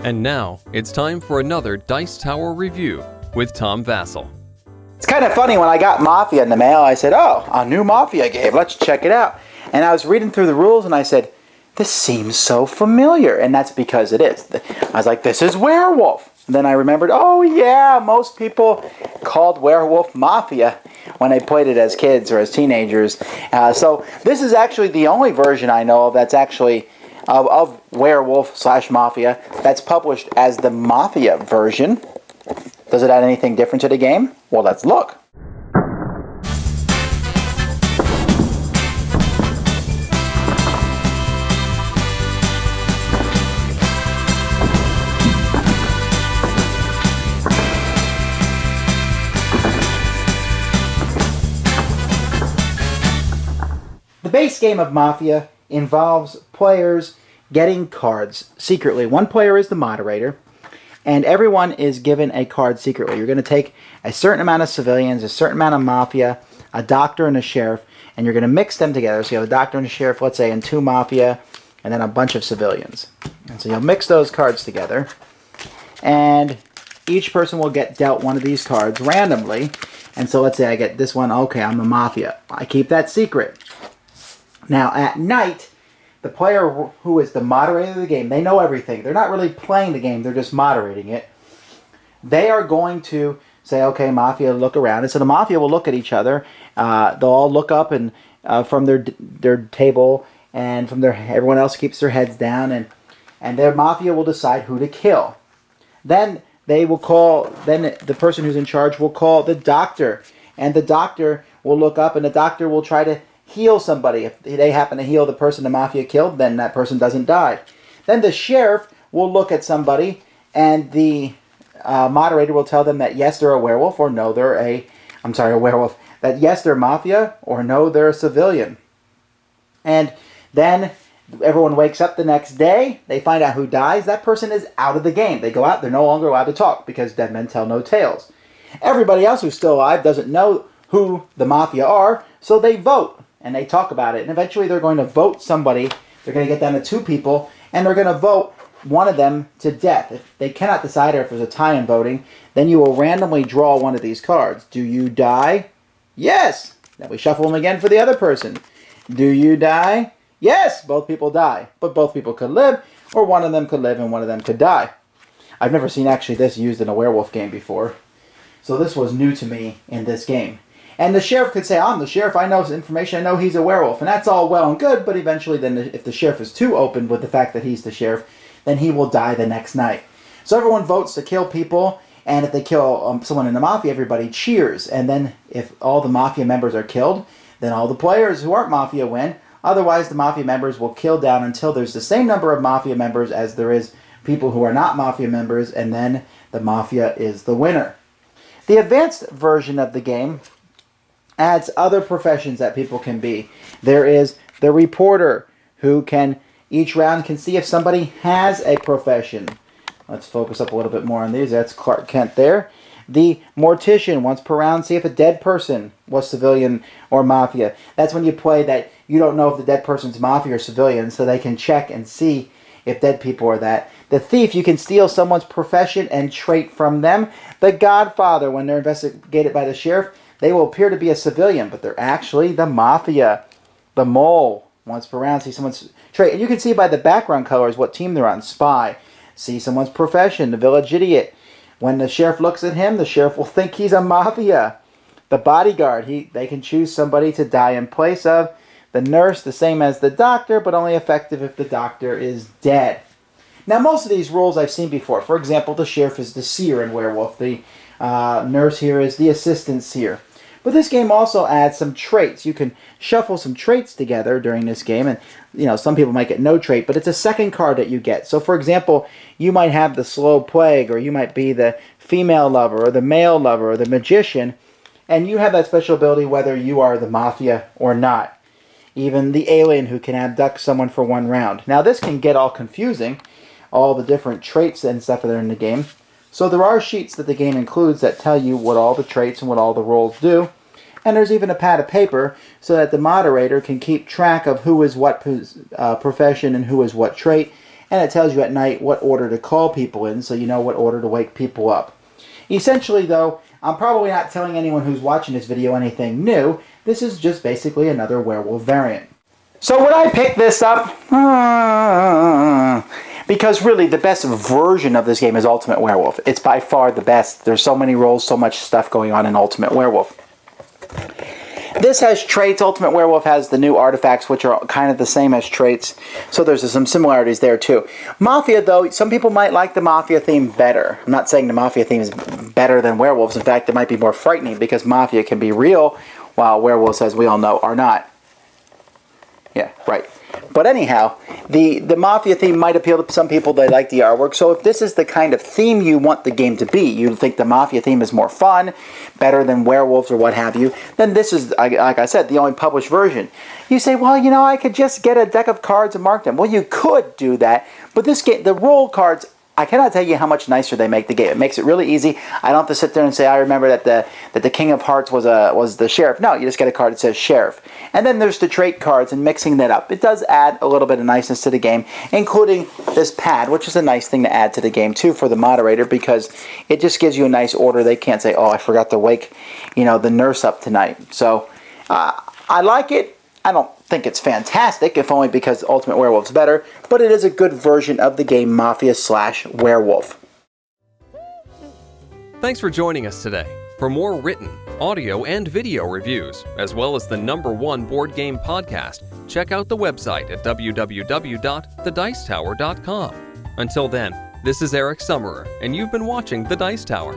And now, it's time for another Dice Tower review with Tom Vasel. It's kind of funny, when I got Mafia in the mail, I said, oh, a new Mafia game, let's check it out. And I was reading through the rules and I said, this seems so familiar. And that's because it is. I was like, this is Werewolf. And then I remembered, oh yeah, most people called Werewolf Mafia when they played it as kids or as teenagers. So this is actually the only version I know of that's actually of Werewolf/Mafia that's published as the Mafia version. Does it add anything different to the game? Well, let's look. The base game of Mafia involves players getting cards secretly. One player is the moderator, and everyone is given a card secretly. You're going to take a certain amount of civilians, a certain amount of Mafia, a doctor and a sheriff, and you're going to mix them together. So you have a doctor and a sheriff, let's say, and 2 Mafia, and then a bunch of civilians. And so you'll mix those cards together, and each person will get dealt one of these cards randomly. And so let's say I get this one, okay, I'm a Mafia. I keep that secret. Now, at night, the player who is the moderator of the game, they know everything. They're not really playing the game, they're just moderating it. They are going to say, okay, Mafia, look around. And so the Mafia will look at each other. They'll all look up and from their table, and from everyone else keeps their heads down, and their Mafia will decide who to kill. Then the person who's in charge will call the doctor, and the doctor will look up, and the doctor will try to heal somebody. If they happen to heal the person the Mafia killed, then that person doesn't die. Then the sheriff will look at somebody, and the moderator will tell them that yes, they're a werewolf, or no, they're a werewolf. That yes, they're Mafia, or no, they're a civilian. And then everyone wakes up the next day, they find out who dies, that person is out of the game. They go out, they're no longer allowed to talk, because dead men tell no tales. Everybody else who's still alive doesn't know who the Mafia are, so they vote. And they talk about it. And eventually they're going to vote somebody. They're going to get down to 2 people. And they're going to vote one of them to death. If they cannot decide, or if there's a tie in voting, then you will randomly draw one of these cards. Do you die? Yes! Then we shuffle them again for the other person. Do you die? Yes! Both people die. But both people could live. Or one of them could live and one of them could die. I've never seen actually this used in a werewolf game before. So this was new to me in this game. And the sheriff could say, I'm the sheriff, I know information, I know he's a werewolf. And that's all well and good, but eventually then if the sheriff is too open with the fact that he's the sheriff, then he will die the next night. So everyone votes to kill people, and if they kill someone in the Mafia, everybody cheers. And then if all the Mafia members are killed, then all the players who aren't Mafia win. Otherwise, the Mafia members will kill down until there's the same number of Mafia members as there is people who are not Mafia members, and then the Mafia is the winner. The advanced version of the game adds other professions that people can be. There is the reporter, who can, each round can see if somebody has a profession. Let's focus up a little bit more on these. That's Clark Kent there. The mortician, once per round, see if a dead person was civilian or Mafia. That's when you play that you don't know if the dead person's Mafia or civilian, so they can check and see if dead people are that. The thief, you can steal someone's profession and trait from them. The Godfather, when they're investigated by the sheriff, they will appear to be a civilian, but they're actually the Mafia. The mole, once per round, see someone's trait. And you can see by the background colors what team they're on. Spy, see someone's profession. The village idiot, when the sheriff looks at him, the sheriff will think he's a Mafia. The bodyguard, they can choose somebody to die in place of. The nurse, the same as the doctor, but only effective if the doctor is dead. Now, most of these rules I've seen before. For example, the sheriff is the seer in Werewolf. The nurse here is the assistant seer. But this game also adds some traits. You can shuffle some traits together during this game, and some people might get no trait, but it's a second card that you get. So for example, you might have the slow plague, or you might be the female lover, or the male lover, or the magician, and you have that special ability whether you are the Mafia or not. Even the alien who can abduct someone for 1 round. Now this can get all confusing, all the different traits and stuff that are in the game. So there are sheets that the game includes that tell you what all the traits and what all the roles do. And there's even a pad of paper so that the moderator can keep track of who is what profession and who is what trait. and it tells you at night what order to call people in, so you know what order to wake people up. Essentially, though, I'm probably not telling anyone who's watching this video anything new. This is just basically another werewolf variant. So would I pick this up? Because really the best version of this game is Ultimate Werewolf. It's by far the best. There's so many roles, so much stuff going on in Ultimate Werewolf. This has traits. Ultimate Werewolf has the new artifacts, which are kind of the same as traits. So there's some similarities there too. Mafia, though, some people might like the Mafia theme better. I'm not saying the Mafia theme is better than Werewolves. In fact, it might be more frightening because Mafia can be real, while Werewolves, as we all know, are not. Yeah, right. But anyhow, the Mafia theme might appeal to some people. They like the artwork. So if this is the kind of theme you want the game to be, you think the Mafia theme is more fun, better than Werewolves or what have you, then this is, like I said, the only published version. You say, well, you know, I could just get a deck of cards and mark them. Well, you could do that, but this game, the role cards, I cannot tell you how much nicer they make the game. It makes it really easy. I don't have to sit there and say, I remember that the King of Hearts was the sheriff. No, you just get a card that says sheriff. And then there's the trait cards and mixing that up. It does add a little bit of niceness to the game, including this pad, which is a nice thing to add to the game too for the moderator, because it just gives you a nice order. They can't say, oh, I forgot to wake, you know, the nurse up tonight. So I like it. I don't think it's fantastic, if only because Ultimate Werewolf's better, but it is a good version of the game Mafia/Werewolf. Thanks for joining us today. For more written, audio, and video reviews, as well as the #1 board game podcast, check out the website at www.thedicetower.com. Until then, this is Eric Summerer, and you've been watching The Dice Tower.